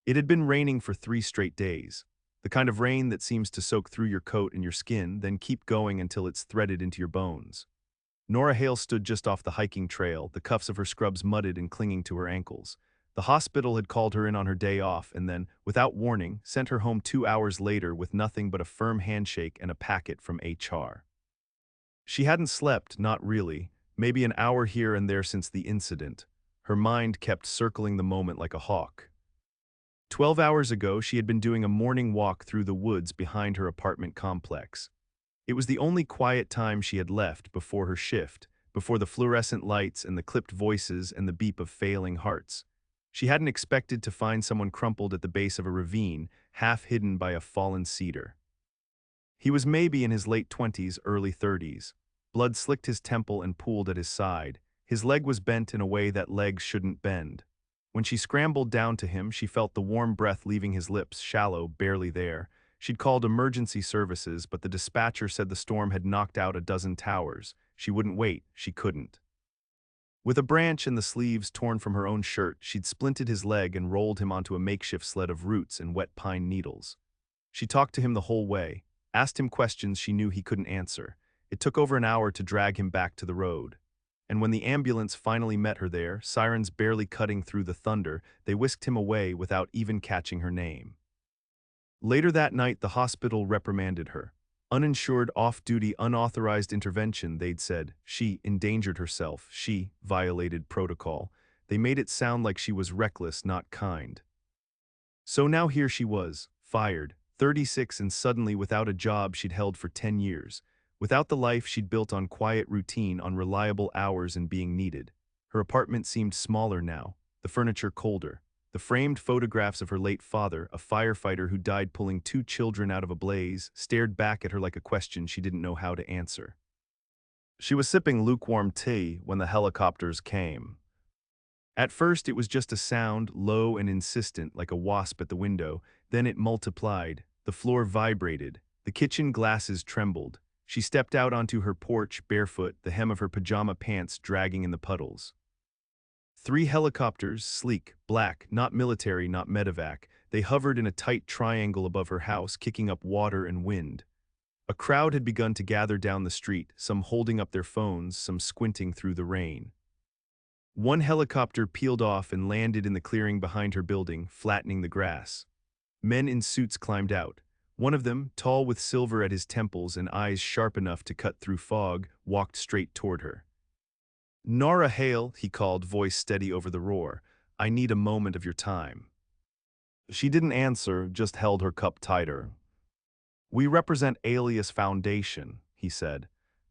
It had been raining for 3 straight days, the kind of rain that seems to soak through your coat and your skin, then keep going until it's threaded into your bones. Nora Hale stood just off the hiking trail, the cuffs of her scrubs mudded and clinging to her ankles. The hospital had called her in on her day off and then, without warning, sent her home 2 hours later with nothing but a firm handshake and a packet from HR. She hadn't slept, not really, maybe an hour here and there since the incident. Her mind kept circling the moment like a hawk. 12 hours ago, she had been doing a morning walk through the woods behind her apartment complex. It was the only quiet time she had left before her shift, before the fluorescent lights and the clipped voices and the beep of failing hearts. She hadn't expected to find someone crumpled at the base of a ravine, half hidden by a fallen cedar. He was maybe in his late 20s, early 30s. Blood slicked his temple and pooled at his side. His leg was bent in a way that legs shouldn't bend. When she scrambled down to him, she felt the warm breath leaving his lips, shallow, barely there. She'd called emergency services, but the dispatcher said the storm had knocked out a dozen towers. She wouldn't wait, she couldn't. With a branch and the sleeves torn from her own shirt, she'd splinted his leg and rolled him onto a makeshift sled of roots and wet pine needles. She talked to him the whole way, asked him questions she knew he couldn't answer. It took over an hour to drag him back to the road. And when the ambulance finally met her there, sirens barely cutting through the thunder, they whisked him away without even catching her name. Later that night, the hospital reprimanded her. Uninsured, off-duty, unauthorized intervention, they'd said. She endangered herself. She violated protocol. They made it sound like she was reckless, not kind. So now here she was, fired, 36 and suddenly without a job she'd held for 10 years. Without the life she'd built on quiet routine, on reliable hours and being needed. Her apartment seemed smaller now, the furniture colder. The framed photographs of her late father, a firefighter who died pulling 2 children out of a blaze, stared back at her like a question she didn't know how to answer. She was sipping lukewarm tea when the helicopters came. At first it was just a sound, low and insistent, like a wasp at the window. Then it multiplied. The floor vibrated. The kitchen glasses trembled. She stepped out onto her porch, barefoot, the hem of her pajama pants dragging in the puddles. 3 helicopters, sleek, black, not military, not medevac. They hovered in a tight triangle above her house, kicking up water and wind. A crowd had begun to gather down the street, some holding up their phones, some squinting through the rain. One helicopter peeled off and landed in the clearing behind her building, flattening the grass. Men in suits climbed out. One of them, tall with silver at his temples and eyes sharp enough to cut through fog, walked straight toward her. "Nora Hale," he called, voice steady over the roar. "I need a moment of your time." She didn't answer, just held her cup tighter. "We represent Alias Foundation," he said,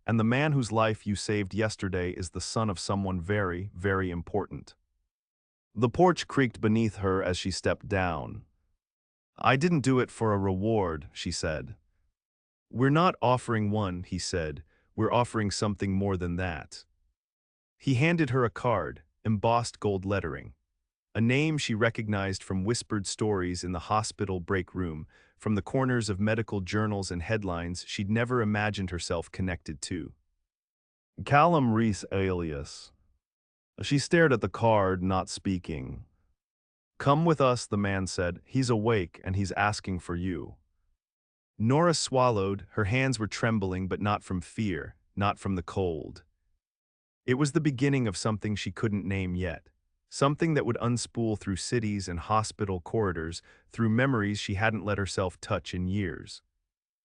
"and the man whose life you saved yesterday is the son of someone very, very important." The porch creaked beneath her as she stepped down. "I didn't do it for a reward," she said. "We're not offering one," he said. "We're offering something more than that." He handed her a card, embossed gold lettering. A name she recognized from whispered stories in the hospital break room, from the corners of medical journals and headlines she'd never imagined herself connected to. "Callum Reese alias." She stared at the card, not speaking. "Come with us," the man said. "He's awake and he's asking for you." Nora swallowed. Her hands were trembling, but not from fear, not from the cold. It was the beginning of something she couldn't name yet. Something that would unspool through cities and hospital corridors, through memories she hadn't let herself touch in years.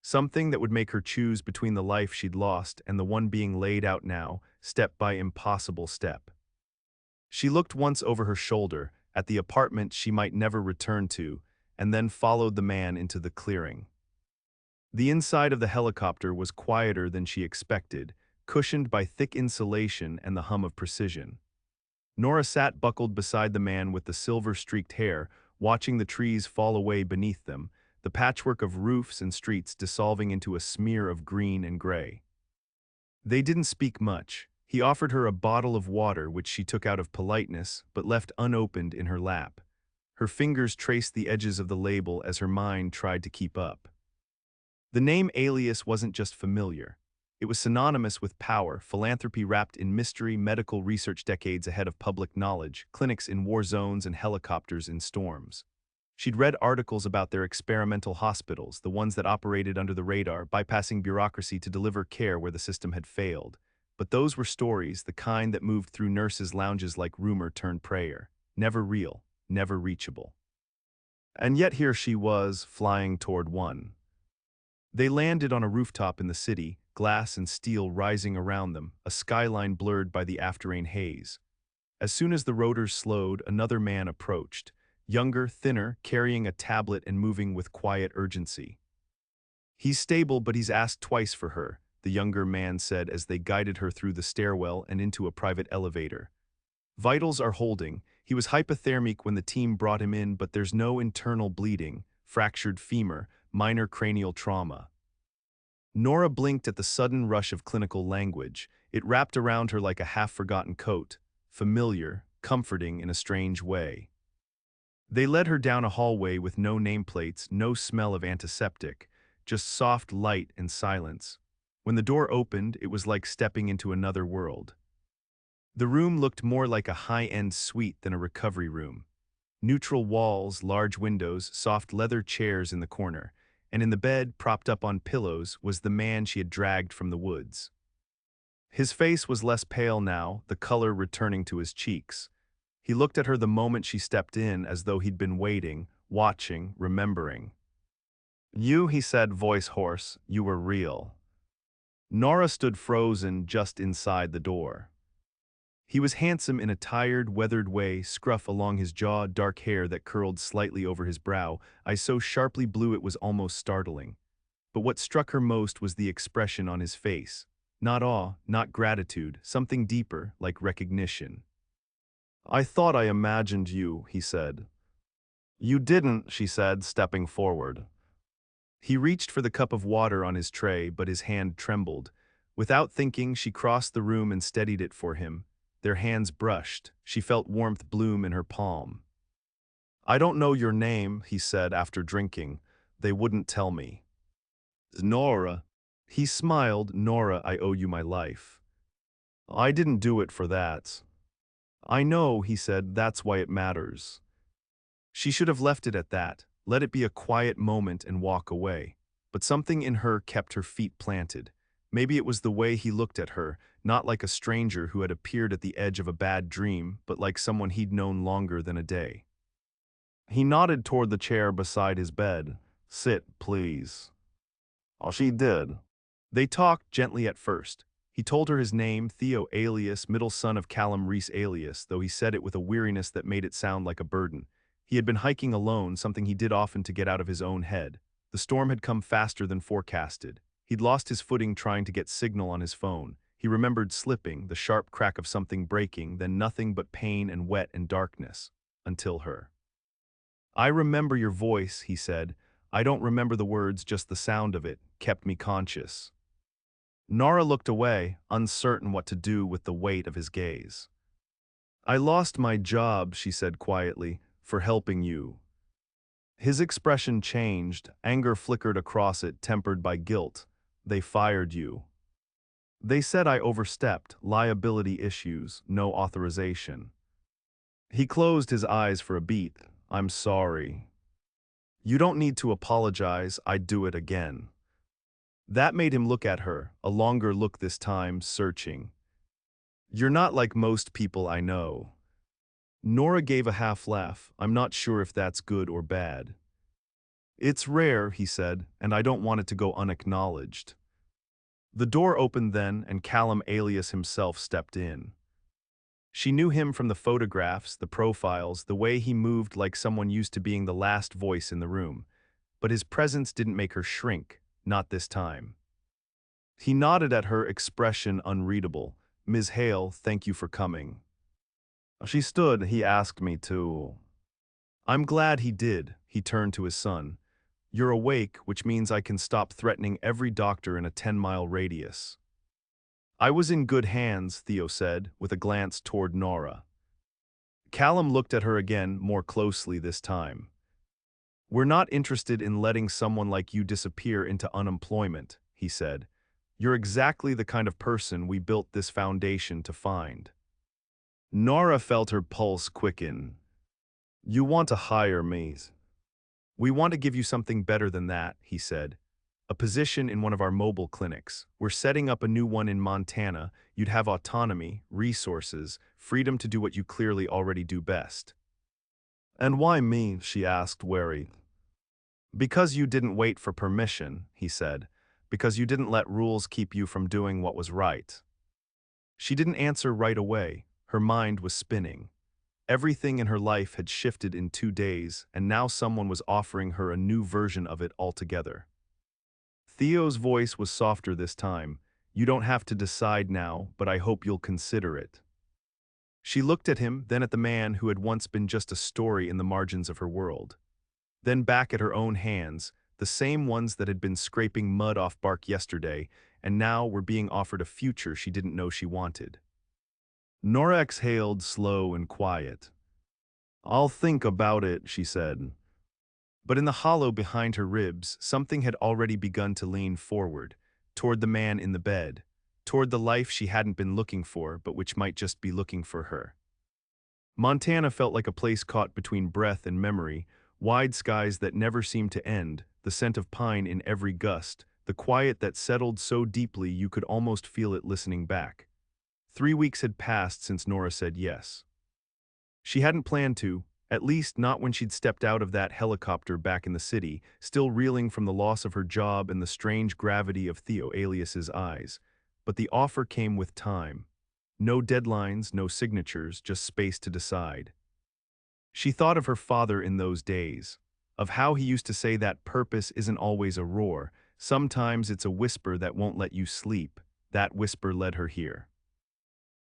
Something that would make her choose between the life she'd lost and the one being laid out now, step by impossible step. She looked once over her shoulder, at the apartment she might never return to, and then followed the man into the clearing. The inside of the helicopter was quieter than she expected, cushioned by thick insulation and the hum of precision. Nora sat buckled beside the man with the silver-streaked hair, watching the trees fall away beneath them, the patchwork of roofs and streets dissolving into a smear of green and gray. They didn't speak much. He offered her a bottle of water, which she took out of politeness, but left unopened in her lap. Her fingers traced the edges of the label as her mind tried to keep up. The name Alias wasn't just familiar. It was synonymous with power, philanthropy wrapped in mystery, medical research decades ahead of public knowledge, clinics in war zones and helicopters in storms. She'd read articles about their experimental hospitals, the ones that operated under the radar, bypassing bureaucracy to deliver care where the system had failed. But those were stories, the kind that moved through nurses' lounges like rumor turned prayer. Never real, never reachable. And yet here she was, flying toward one. They landed on a rooftop in the city, glass and steel rising around them, a skyline blurred by the afterrain haze. As soon as the rotors slowed, another man approached, younger, thinner, carrying a tablet and moving with quiet urgency. "He's stable, but he's asked twice for her," the younger man said as they guided her through the stairwell and into a private elevator. "Vitals are holding. He was hypothermic when the team brought him in, but there's no internal bleeding, fractured femur, minor cranial trauma." Nora blinked at the sudden rush of clinical language. It wrapped around her like a half-forgotten coat, familiar, comforting in a strange way. They led her down a hallway with no nameplates, no smell of antiseptic, just soft light and silence. When the door opened, it was like stepping into another world. The room looked more like a high-end suite than a recovery room. Neutral walls, large windows, soft leather chairs in the corner, and in the bed, propped up on pillows, was the man she had dragged from the woods. His face was less pale now, the color returning to his cheeks. He looked at her the moment she stepped in as though he'd been waiting, watching, remembering. "You," he said, voice hoarse, "you were real." Nora stood frozen just inside the door. He was handsome in a tired, weathered way, scruff along his jaw, dark hair that curled slightly over his brow, eyes so sharply blue it was almost startling. But what struck her most was the expression on his face. Not awe, not gratitude, something deeper, like recognition. "I thought I imagined you," he said. "You didn't," she said, stepping forward. He reached for the cup of water on his tray, but his hand trembled. Without thinking, she crossed the room and steadied it for him. Their hands brushed. She felt warmth bloom in her palm. "I don't know your name," he said after drinking. "They wouldn't tell me." "Nora." He smiled. "Nora, I owe you my life." "I didn't do it for that." "I know," he said, "that's why it matters." She should have left it at that, let it be a quiet moment and walk away. But something in her kept her feet planted. Maybe it was the way he looked at her, not like a stranger who had appeared at the edge of a bad dream, but like someone he'd known longer than a day. He nodded toward the chair beside his bed. "Sit, please." Oh, she did. They talked gently at first. He told her his name, Theo Alias, middle son of Callum Reese Alias, though he said it with a weariness that made it sound like a burden. He had been hiking alone, something he did often to get out of his own head. The storm had come faster than forecasted. He'd lost his footing trying to get signal on his phone. He remembered slipping, the sharp crack of something breaking, then nothing but pain and wet and darkness. Until her. "I remember your voice," he said. "I don't remember the words, just the sound of it, kept me conscious." Nora looked away, uncertain what to do with the weight of his gaze. "I lost my job," she said quietly, "for helping you." His expression changed, anger flickered across it, tempered by guilt. "They fired you." "They said I overstepped, liability issues, no authorization." He closed his eyes for a beat. "I'm sorry." "You don't need to apologize, I'd do it again." That made him look at her, a longer look this time, searching. "You're not like most people I know." Nora gave a half laugh. "I'm not sure if that's good or bad." "It's rare," he said, "and I don't want it to go unacknowledged." The door opened then, and Callum Alias himself stepped in. She knew him from the photographs, the profiles, the way he moved like someone used to being the last voice in the room. But his presence didn't make her shrink, not this time. He nodded at her, expression unreadable. "Ms. Hale, thank you for coming." She stood. "He asked me to." "I'm glad he did." He turned to his son. "You're awake, which means I can stop threatening every doctor in a 10-mile radius." "I was in good hands," Theo said, with a glance toward Nora. Callum looked at her again, more closely this time. "We're not interested in letting someone like you disappear into unemployment," he said. "You're exactly the kind of person we built this foundation to find." Nora felt her pulse quicken. "You want to hire me?" "We want to give you something better than that," he said. "A position in one of our mobile clinics. We're setting up a new one in Montana. You'd have autonomy, resources, freedom to do what you clearly already do best." "And why me?" she asked, wary. "Because you didn't wait for permission," he said. "Because you didn't let rules keep you from doing what was right." She didn't answer right away. Her mind was spinning. Everything in her life had shifted in 2 days, and now someone was offering her a new version of it altogether. Theo's voice was softer this time. "You don't have to decide now, but I hope you'll consider it." She looked at him, then at the man who had once been just a story in the margins of her world. Then back at her own hands, the same ones that had been scraping mud off bark yesterday, and now were being offered a future she didn't know she wanted. Nora exhaled, slow and quiet. "I'll think about it," she said. But in the hollow behind her ribs, something had already begun to lean forward, toward the man in the bed, toward the life she hadn't been looking for, but which might just be looking for her. Montana felt like a place caught between breath and memory, wide skies that never seemed to end, the scent of pine in every gust, the quiet that settled so deeply you could almost feel it listening back. 3 weeks had passed since Nora said yes. She hadn't planned to, at least not when she'd stepped out of that helicopter back in the city, still reeling from the loss of her job and the strange gravity of Theo Alias's eyes. But the offer came with time. No deadlines, no signatures, just space to decide. She thought of her father in those days, of how he used to say that purpose isn't always a roar, sometimes it's a whisper that won't let you sleep. That whisper led her here.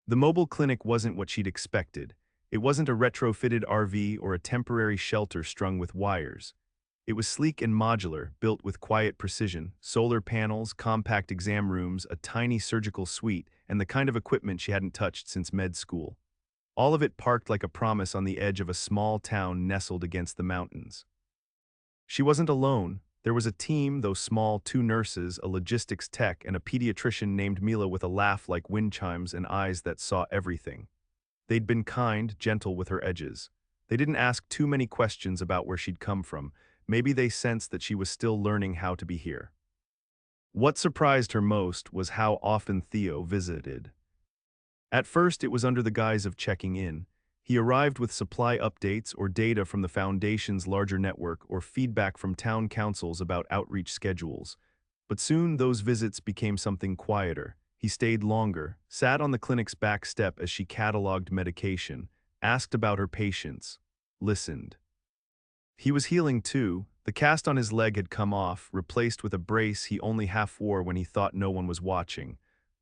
The mobile clinic wasn't what she'd expected. It wasn't a retrofitted RV or a temporary shelter strung with wires. It was sleek and modular, built with quiet precision, solar panels, compact exam rooms, a tiny surgical suite, and the kind of equipment she hadn't touched since med school. All of it parked like a promise on the edge of a small town nestled against the mountains. She wasn't alone. There was a team, though small, 2 nurses, a logistics tech, and a pediatrician named Mila with a laugh like wind chimes and eyes that saw everything. They'd been kind, gentle with her edges. They didn't ask too many questions about where she'd come from. Maybe they sensed that she was still learning how to be here. What surprised her most was how often Theo visited. At first, it was under the guise of checking in. He arrived with supply updates or data from the Foundation's larger network or feedback from town councils about outreach schedules. But soon those visits became something quieter. He stayed longer, sat on the clinic's back step as she cataloged medication, asked about her patients, listened. He was healing too. The cast on his leg had come off, replaced with a brace he only half wore when he thought no one was watching.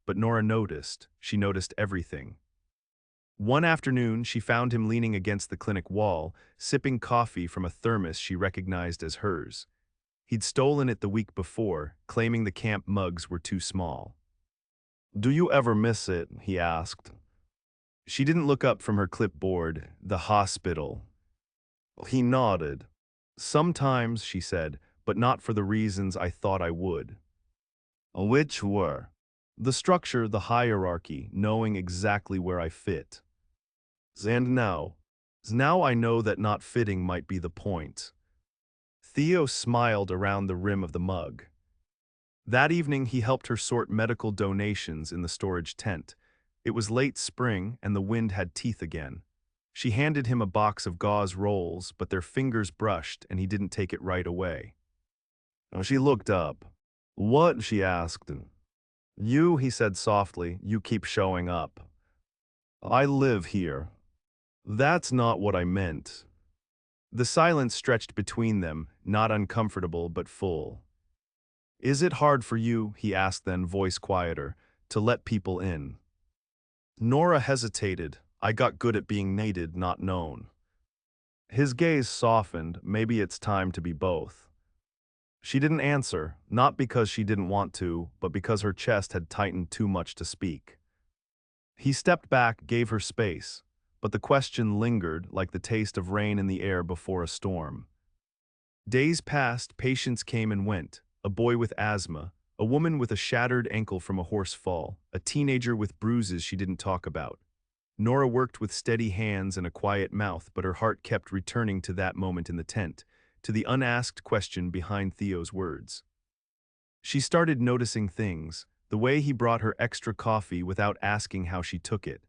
But Nora noticed. She noticed everything. One afternoon, she found him leaning against the clinic wall, sipping coffee from a thermos she recognized as hers. He'd stolen it the week before, claiming the camp mugs were too small. "Do you ever miss it?" he asked. She didn't look up from her clipboard. "The hospital." He nodded. "Sometimes," she said, "but not for the reasons I thought I would." "Which were?" "The structure, the hierarchy, knowing exactly where I fit. And now I know that not fitting might be the point." Theo smiled around the rim of the mug. That evening he helped her sort medical donations in the storage tent. It was late spring and the wind had teeth again. She handed him a box of gauze rolls, but their fingers brushed and he didn't take it right away. She looked up. "What?" she asked. "You," he said softly, "you keep showing up." "I live here." "That's not what I meant." The silence stretched between them, not uncomfortable but full. "Is it hard for you," he asked then, voice quieter, "to let people in?" Nora hesitated. "I got good at being needed, not known." His gaze softened. "Maybe it's time to be both." She didn't answer, not because she didn't want to, but because her chest had tightened too much to speak. He stepped back, gave her space, but the question lingered like the taste of rain in the air before a storm. Days passed, patients came and went, a boy with asthma, a woman with a shattered ankle from a horse fall, a teenager with bruises she didn't talk about. Nora worked with steady hands and a quiet mouth, but her heart kept returning to that moment in the tent, to the unasked question behind Theo's words. She started noticing things, the way he brought her extra coffee without asking how she took it,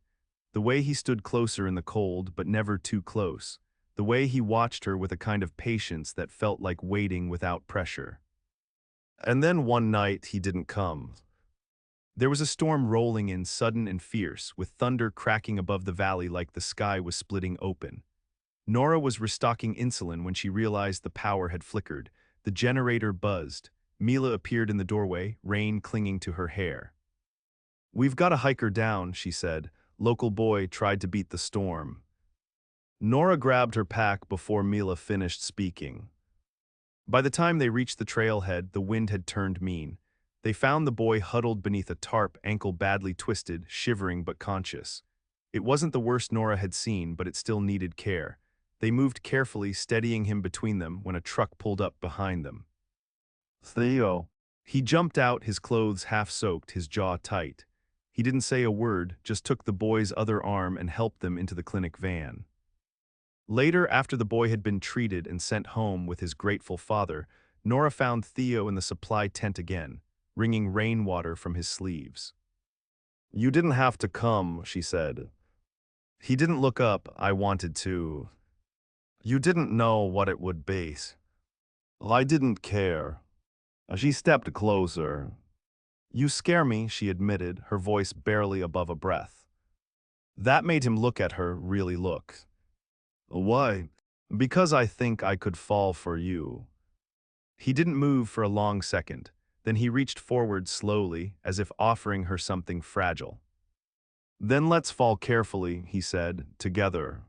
the way he stood closer in the cold but never too close, the way he watched her with a kind of patience that felt like waiting without pressure. And then one night he didn't come. There was a storm rolling in sudden and fierce, with thunder cracking above the valley like the sky was splitting open. Nora was restocking insulin when she realized the power had flickered. The generator buzzed. Mila appeared in the doorway, rain clinging to her hair. "We've got to hike her down," she said. "Local boy tried to beat the storm." Nora grabbed her pack before Mila finished speaking. By the time they reached the trailhead, the wind had turned mean. They found the boy huddled beneath a tarp, ankle badly twisted, shivering but conscious. It wasn't the worst Nora had seen, but it still needed care. They moved carefully, steadying him between them when a truck pulled up behind them. "Theo." He jumped out, his clothes half soaked, his jaw tight. He didn't say a word, just took the boy's other arm and helped them into the clinic van. Later, after the boy had been treated and sent home with his grateful father, Nora found Theo in the supply tent again, wringing rainwater from his sleeves. "You didn't have to come," she said. He didn't look up. "I wanted to. You didn't know what it would be." "I didn't care." She stepped closer. "You scare me," she admitted, her voice barely above a breath. That made him look at her, really look. "Why?" "Because I think I could fall for you." He didn't move for a long second. Then he reached forward slowly, as if offering her something fragile. "Then let's fall carefully," he said, "together."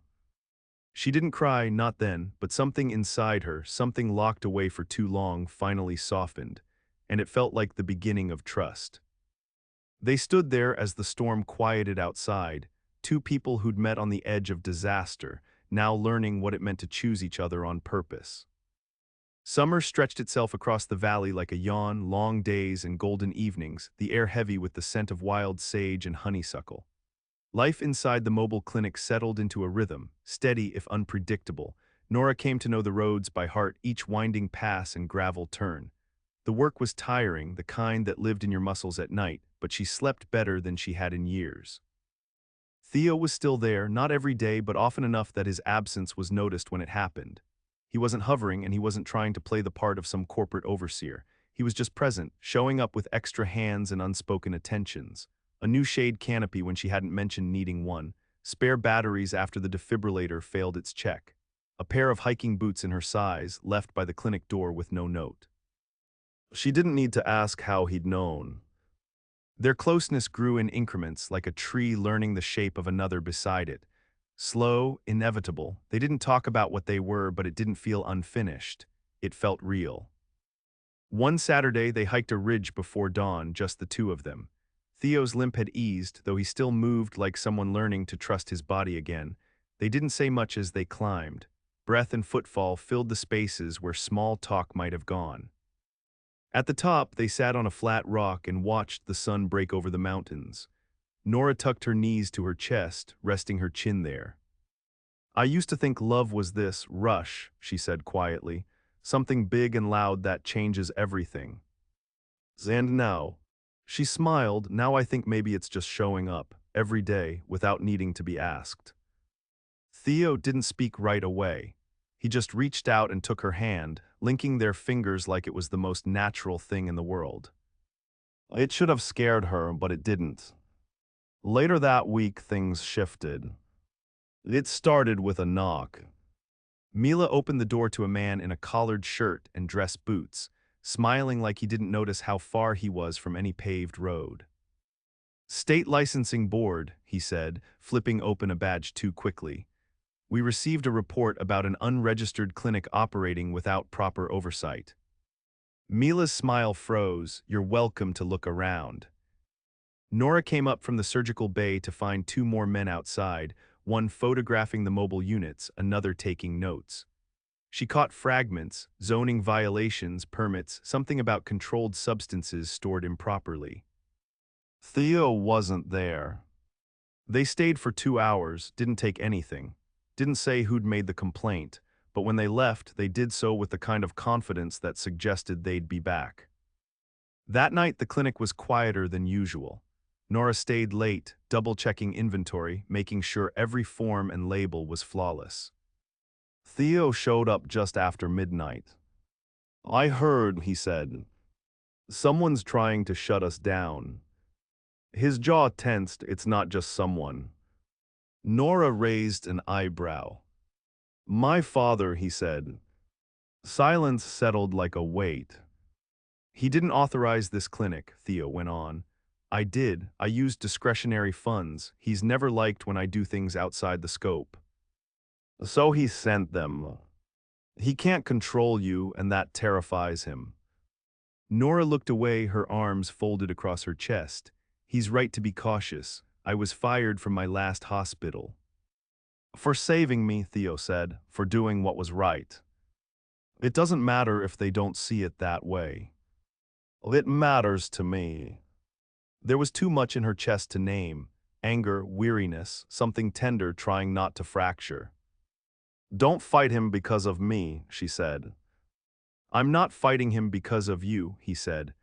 She didn't cry, not then, but something inside her, something locked away for too long, finally softened, and it felt like the beginning of trust. They stood there as the storm quieted outside, two people who'd met on the edge of disaster, now learning what it meant to choose each other on purpose. Summer stretched itself across the valley like a yawn, long days and golden evenings, the air heavy with the scent of wild sage and honeysuckle. Life inside the mobile clinic settled into a rhythm, steady if unpredictable. Nora came to know the roads by heart, each winding pass and gravel turn. The work was tiring, the kind that lived in your muscles at night, but she slept better than she had in years. Theo was still there, not every day, but often enough that his absence was noticed when it happened. He wasn't hovering, and he wasn't trying to play the part of some corporate overseer. He was just present, showing up with extra hands and unspoken attentions. A new shade canopy when she hadn't mentioned needing one, spare batteries after the defibrillator failed its check, a pair of hiking boots in her size, left by the clinic door with no note. She didn't need to ask how he'd known. Their closeness grew in increments, like a tree learning the shape of another beside it. Slow, inevitable. They didn't talk about what they were, but it didn't feel unfinished. It felt real. One Saturday, they hiked a ridge before dawn, just the two of them. Theo's limp had eased, though he still moved like someone learning to trust his body again. They didn't say much as they climbed. Breath and footfall filled the spaces where small talk might have gone. At the top, they sat on a flat rock and watched the sun break over the mountains. Nora tucked her knees to her chest, resting her chin there. "I used to think love was this rush," she said quietly, "something big and loud that changes everything. And now," she smiled, "now I think maybe it's just showing up, every day, without needing to be asked." Theo didn't speak right away. He just reached out and took her hand, linking their fingers like it was the most natural thing in the world. It should have scared her, but it didn't. Later that week, things shifted. It started with a knock. Mila opened the door to a man in a collared shirt and dress boots, smiling like he didn't notice how far he was from any paved road. "State Licensing Board," he said, flipping open a badge too quickly. "We received a report about an unregistered clinic operating without proper oversight." Mila's smile froze. "You're welcome to look around." Nora came up from the surgical bay to find two more men outside, one photographing the mobile units, another taking notes. She caught fragments, zoning violations, permits, something about controlled substances stored improperly. Theo wasn't there. They stayed for 2 hours, didn't take anything. Didn't say who'd made the complaint, but when they left, they did so with the kind of confidence that suggested they'd be back. That night, the clinic was quieter than usual. Nora stayed late, double-checking inventory, making sure every form and label was flawless. Theo showed up just after midnight. "I heard," he said. "Someone's trying to shut us down." His jaw tensed. "It's not just someone." Nora raised an eyebrow. "My father," he said. Silence settled like a weight. "He didn't authorize this clinic," Theo went on. "I did. I used discretionary funds. He's never liked when I do things outside the scope." "So he sent them." "He can't control you, and that terrifies him." Nora looked away, her arms folded across her chest. "He's right to be cautious. I was fired from my last hospital." "For saving me," Theo said, "for doing what was right." "It doesn't matter if they don't see it that way." "It matters to me." There was too much in her chest to name: anger, weariness, something tender trying not to fracture. "Don't fight him because of me," she said. "I'm not fighting him because of you," he said.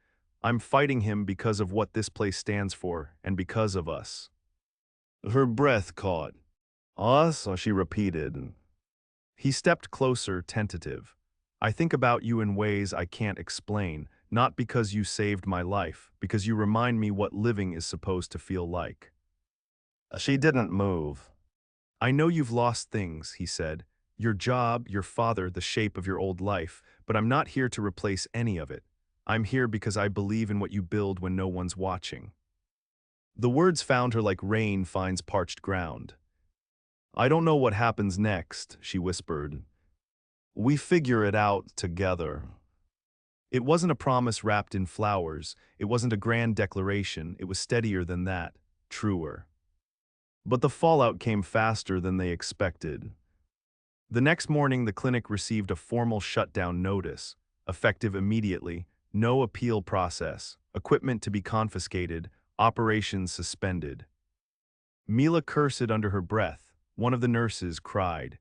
"I'm fighting him because of what this place stands for, and because of us." Her breath caught. "Us?" she repeated. He stepped closer, tentative. "I think about you in ways I can't explain, not because you saved my life, because you remind me what living is supposed to feel like." She didn't move. "I know you've lost things," he said. "Your job, your father, the shape of your old life, but I'm not here to replace any of it. I'm here because I believe in what you build when no one's watching." The words found her like rain finds parched ground. "I don't know what happens next," she whispered. "We figure it out together." It wasn't a promise wrapped in flowers, it wasn't a grand declaration, it was steadier than that, truer. But the fallout came faster than they expected. The next morning, the clinic received a formal shutdown notice, effective immediately, no appeal process, equipment to be confiscated, operations suspended. Mila cursed under her breath. One of the nurses cried.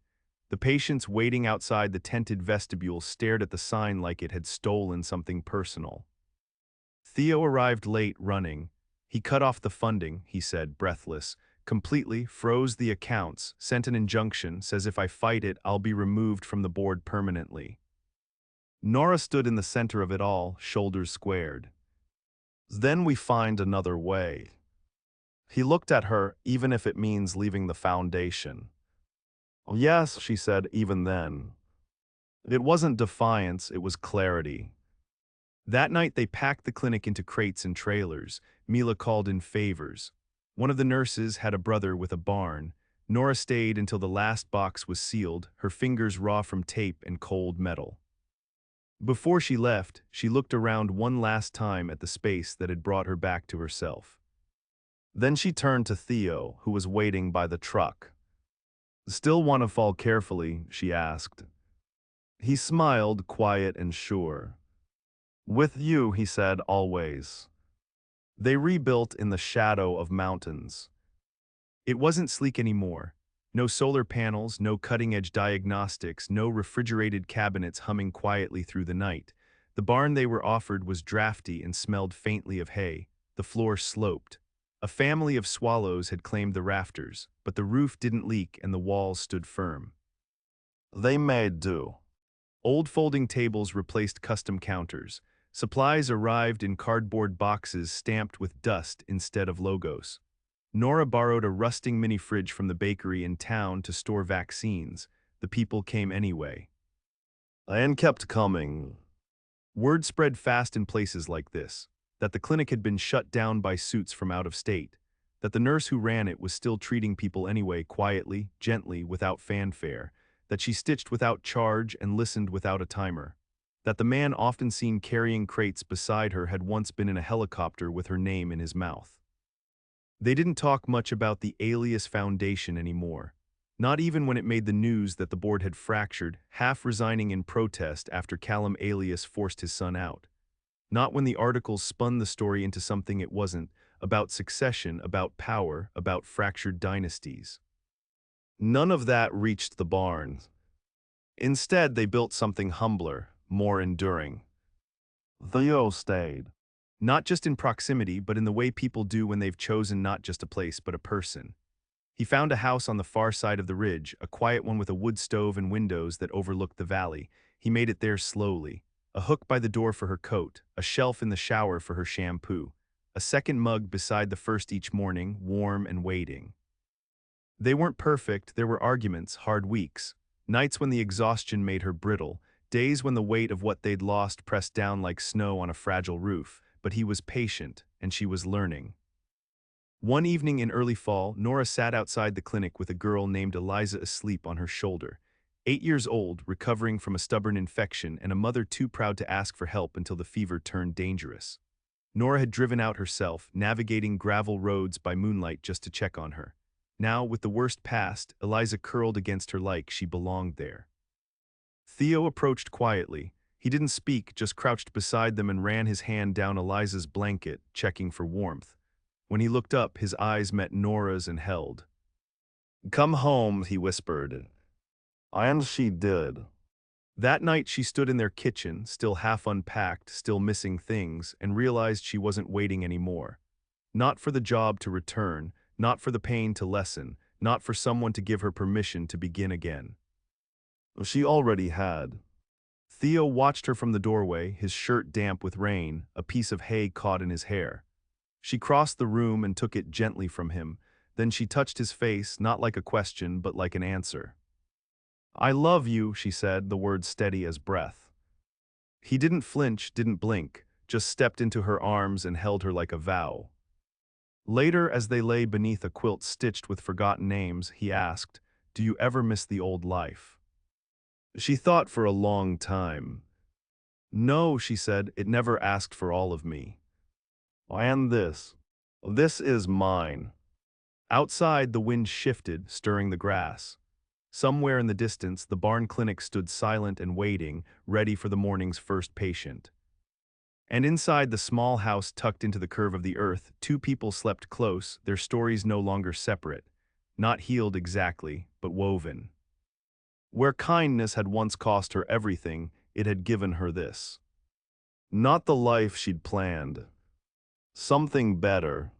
The patients waiting outside the tented vestibule stared at the sign like it had stolen something personal. Theo arrived late, running. He cut off the funding, he said, breathless, completely, froze the accounts, sent an injunction, says if I fight it, I'll be removed from the board permanently. Nora stood in the center of it all, shoulders squared. "Then we find another way." He looked at her, "Even if it means leaving the foundation." "Yes," she said, "even then." It wasn't defiance, it was clarity. That night they packed the clinic into crates and trailers. Mila called in favors. One of the nurses had a brother with a barn. Nora stayed until the last box was sealed, her fingers raw from tape and cold metal. Before she left, she looked around one last time at the space that had brought her back to herself. Then she turned to Theo, who was waiting by the truck. "Still want to fall carefully?" she asked. He smiled, quiet and sure. "With you," he said, "always." They rebuilt in the shadow of mountains. It wasn't sleek anymore. No solar panels, no cutting-edge diagnostics, no refrigerated cabinets humming quietly through the night. The barn they were offered was drafty and smelled faintly of hay. The floor sloped. A family of swallows had claimed the rafters, but the roof didn't leak and the walls stood firm. They made do. Old folding tables replaced custom counters. Supplies arrived in cardboard boxes stamped with dust instead of logos. Nora borrowed a rusting mini-fridge from the bakery in town to store vaccines. The people came anyway. And kept coming. Word spread fast in places like this, that the clinic had been shut down by suits from out of state, that the nurse who ran it was still treating people anyway, quietly, gently, without fanfare, that she stitched without charge and listened without a timer, that the man often seen carrying crates beside her had once been in a helicopter with her name in his mouth. They didn't talk much about the Alias Foundation anymore, not even when it made the news that the board had fractured, half resigning in protest after Callum Alias forced his son out. Not when the articles spun the story into something it wasn't, about succession, about power, about fractured dynasties. None of that reached the barn. Instead, they built something humbler, more enduring. Theo stayed. Not just in proximity, but in the way people do when they've chosen not just a place, but a person. He found a house on the far side of the ridge, a quiet one with a wood stove and windows that overlooked the valley. He made it there slowly. A hook by the door for her coat, a shelf in the shower for her shampoo, a second mug beside the first each morning, warm and waiting. They weren't perfect, there were arguments, hard weeks, nights when the exhaustion made her brittle, days when the weight of what they'd lost pressed down like snow on a fragile roof, but he was patient, and she was learning. One evening in early fall, Nora sat outside the clinic with a girl named Eliza asleep on her shoulder. 8 years old, recovering from a stubborn infection, and a mother too proud to ask for help until the fever turned dangerous. Nora had driven out herself, navigating gravel roads by moonlight just to check on her. Now, with the worst past, Eliza curled against her like she belonged there. Theo approached quietly. He didn't speak, just crouched beside them and ran his hand down Eliza's blanket, checking for warmth. When he looked up, his eyes met Nora's and held. "Come home," he whispered. And she did. That night she stood in their kitchen, still half unpacked, still missing things, and realized she wasn't waiting anymore. Not for the job to return, not for the pain to lessen, not for someone to give her permission to begin again. She already had. Theo watched her from the doorway, his shirt damp with rain, a piece of hay caught in his hair. She crossed the room and took it gently from him, then she touched his face, not like a question, but like an answer. "I love you," she said, the words steady as breath. He didn't flinch, didn't blink, just stepped into her arms and held her like a vow. Later, as they lay beneath a quilt stitched with forgotten names, he asked, "Do you ever miss the old life?" She thought for a long time. "No," she said, "it never asked for all of me. And this is mine." Outside, the wind shifted, stirring the grass. Somewhere in the distance, the barn clinic stood silent and waiting, ready for the morning's first patient. And inside the small house tucked into the curve of the earth, two people slept close, their stories no longer separate. Not healed exactly, but woven. Where kindness had once cost her everything, it had given her this. Not the life she'd planned. Something better.